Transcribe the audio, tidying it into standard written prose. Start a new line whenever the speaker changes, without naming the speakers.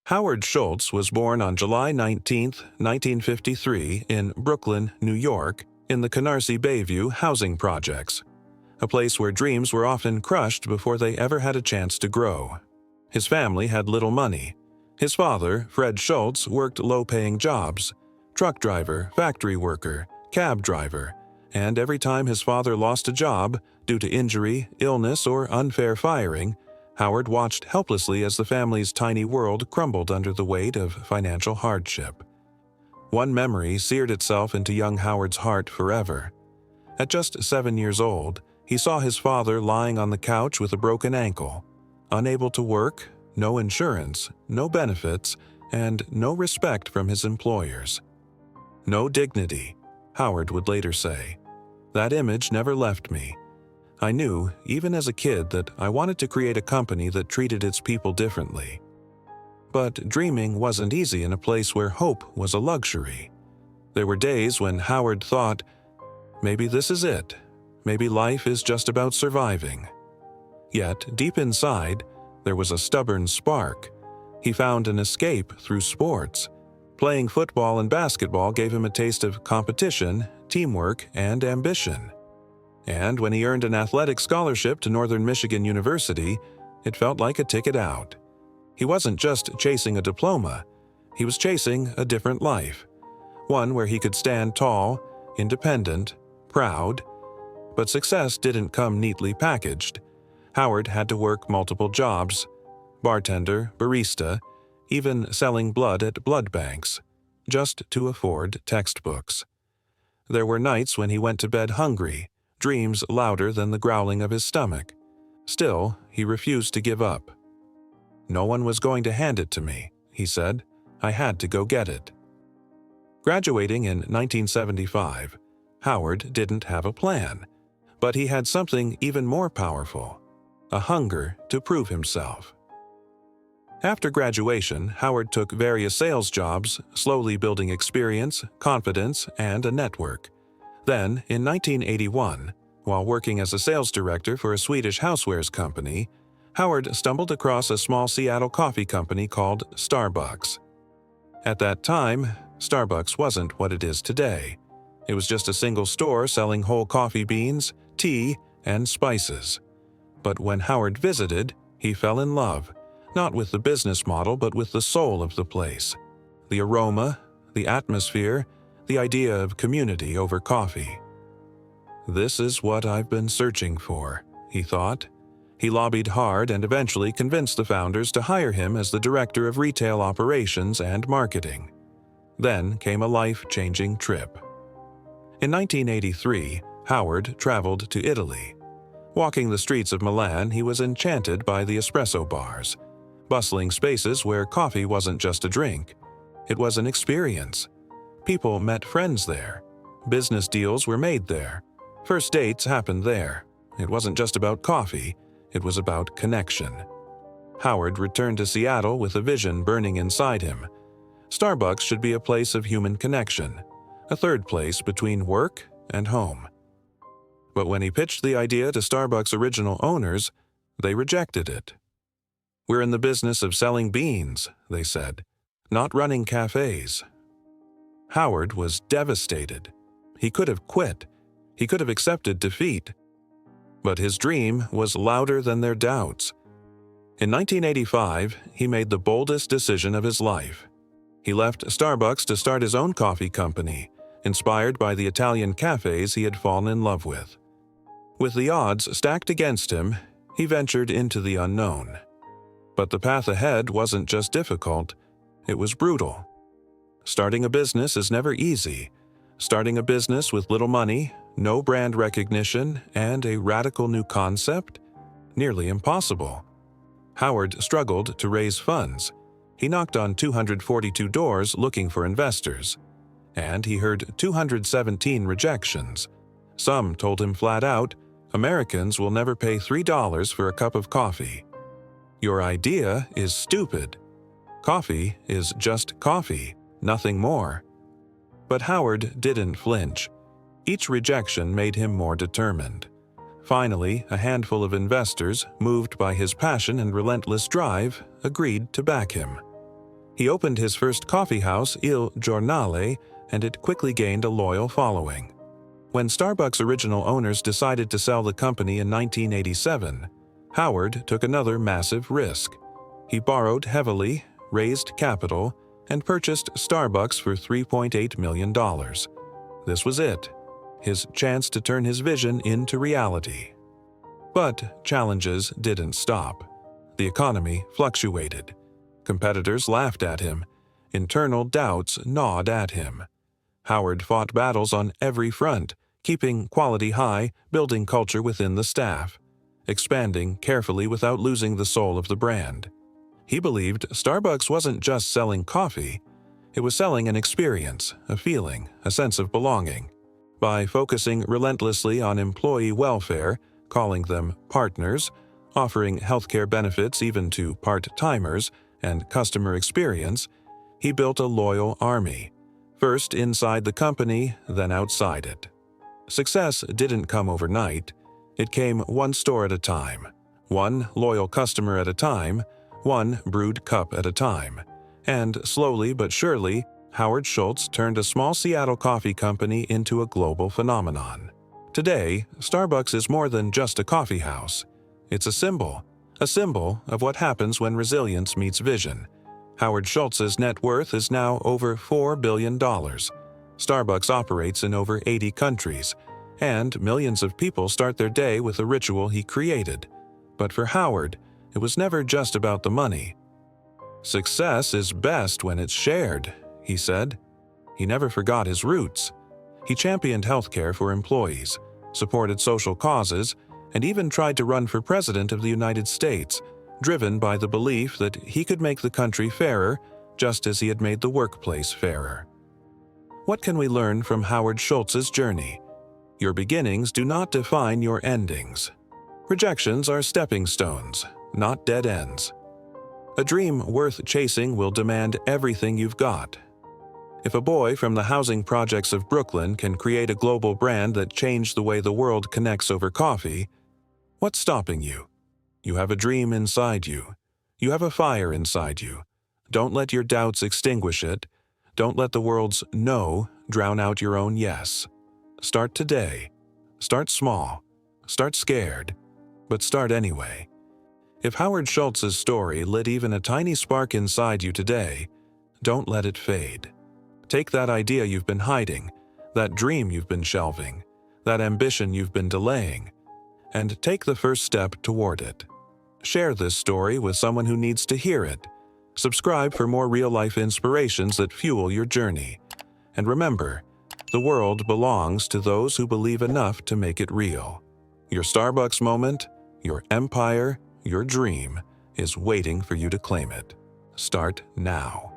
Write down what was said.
Howard Schultz was born on July 19, 1953, in Brooklyn, New York, in the Canarsie Bayview housing projects, a place where dreams were often crushed before they ever had a chance to grow. His family had little money. His father, Fred Schultz, worked low-paying jobs: truck driver, factory worker, cab driver, and every time his father lost a job due to injury, illness, or unfair firing, Howard watched helplessly as the family's tiny world crumbled under the weight of financial hardship. One memory seared itself into young Howard's heart forever. At just 7 years old, he saw his father lying on the couch with a broken ankle, unable to work, no insurance, no benefits, and no respect from his employers. No dignity, Howard would later say. That image never left me. I knew, even as a kid, that I wanted to create a company that treated its people differently. But dreaming wasn't easy in a place where hope was a luxury. There were days when Howard thought, maybe this is it. Maybe life is just about surviving. Yet, deep inside, there was a stubborn spark. He found an escape through sports. Playing football and basketball gave him a taste of competition, teamwork, and ambition. And when he earned an athletic scholarship to Northern Michigan University, it felt like a ticket out. He wasn't just chasing a diploma, he was chasing a different life. One where he could stand tall, independent, proud. But success didn't come neatly packaged. Howard had to work multiple jobs: bartender, barista, even selling blood at blood banks, just to afford textbooks. There were nights when he went to bed hungry, dreams louder than the growling of his stomach. Still, he refused to give up. No one was going to hand it to me, he said. I had to go get it. Graduating in 1975, Howard didn't have a plan, but he had something even more powerful: a hunger to prove himself. After graduation, Howard took various sales jobs, slowly building experience, confidence, and a network. Then, in 1981, while working as a sales director for a Swedish housewares company, Howard stumbled across a small Seattle coffee company called Starbucks. At that time, Starbucks wasn't what it is today. It was just a single store selling whole coffee beans, tea, and spices. But when Howard visited, he fell in love, not with the business model but with the soul of the place. The aroma, the atmosphere, the idea of community over coffee. This is what I've been searching for, he thought. He lobbied hard and eventually convinced the founders to hire him as the director of retail operations and marketing. Then came a life-changing trip. In 1983, Howard traveled to Italy. Walking the streets of Milan, he was enchanted by the espresso bars, bustling spaces where coffee wasn't just a drink. It was an experience. People met friends there. Business deals were made there. First dates happened there. It wasn't just about coffee, it was about connection. Howard returned to Seattle with a vision burning inside him. Starbucks should be a place of human connection, a third place between work and home. But when he pitched the idea to Starbucks' original owners, they rejected it. "We're in the business of selling beans," they said, "not running cafes." Howard was devastated. He could have quit. He could have accepted defeat. But his dream was louder than their doubts. In 1985, he made the boldest decision of his life. He left Starbucks to start his own coffee company, inspired by the Italian cafes he had fallen in love with. With the odds stacked against him, he ventured into the unknown. But the path ahead wasn't just difficult, it was brutal. Starting a business is never easy. Starting a business with little money, no brand recognition, and a radical new concept? Nearly impossible. Howard struggled to raise funds. He knocked on 242 doors looking for investors, and he heard 217 rejections. Some told him flat out, "Americans will never pay $3 for a cup of coffee. Your idea is stupid. Coffee is just coffee, nothing more." But Howard didn't flinch. Each rejection made him more determined. Finally, a handful of investors, moved by his passion and relentless drive, agreed to back him. He opened his first coffee house, Il Giornale, and it quickly gained a loyal following. When Starbucks' original owners decided to sell the company in 1987, Howard took another massive risk. He borrowed heavily, raised capital, and purchased Starbucks for $3.8 million. This was it, his chance to turn his vision into reality. But challenges didn't stop. The economy fluctuated. Competitors laughed at him. Internal doubts gnawed at him. Howard fought battles on every front, keeping quality high, building culture within the staff, expanding carefully without losing the soul of the brand. He believed Starbucks wasn't just selling coffee, it was selling an experience, a feeling, a sense of belonging. By focusing relentlessly on employee welfare, calling them partners, offering healthcare benefits even to part-timers, and customer experience, he built a loyal army, first inside the company, then outside it. Success didn't come overnight. It came one store at a time, one loyal customer at a time, one brewed cup at a time. And slowly but surely, Howard Schultz turned a small Seattle coffee company into a global phenomenon. Today, Starbucks is more than just a coffee house. It's a symbol of what happens when resilience meets vision. Howard Schultz's net worth is now over $4 billion. Starbucks operates in over 80 countries, and millions of people start their day with a ritual he created. But for Howard, it was never just about the money. "Success is best when it's shared," he said. He never forgot his roots. He championed healthcare for employees, supported social causes, and even tried to run for president of the United States, driven by the belief that he could make the country fairer, just as he had made the workplace fairer. What can we learn from Howard Schultz's journey? Your beginnings do not define your endings. Rejections are stepping stones, not dead ends. A dream worth chasing will demand everything you've got. If a boy from the housing projects of Brooklyn can create a global brand that changed the way the world connects over coffee, what's stopping you? You have a dream inside you. You have a fire inside you. Don't let your doubts extinguish it. Don't let the world's no drown out your own yes. Start today. Start small. Start scared. But start anyway. If Howard Schultz's story lit even a tiny spark inside you today, don't let it fade. Take that idea you've been hiding, that dream you've been shelving, that ambition you've been delaying, and take the first step toward it. Share this story with someone who needs to hear it. Subscribe for more real-life inspirations that fuel your journey. And remember, the world belongs to those who believe enough to make it real. Your Starbucks moment, your empire, your dream is waiting for you to claim it. Start now.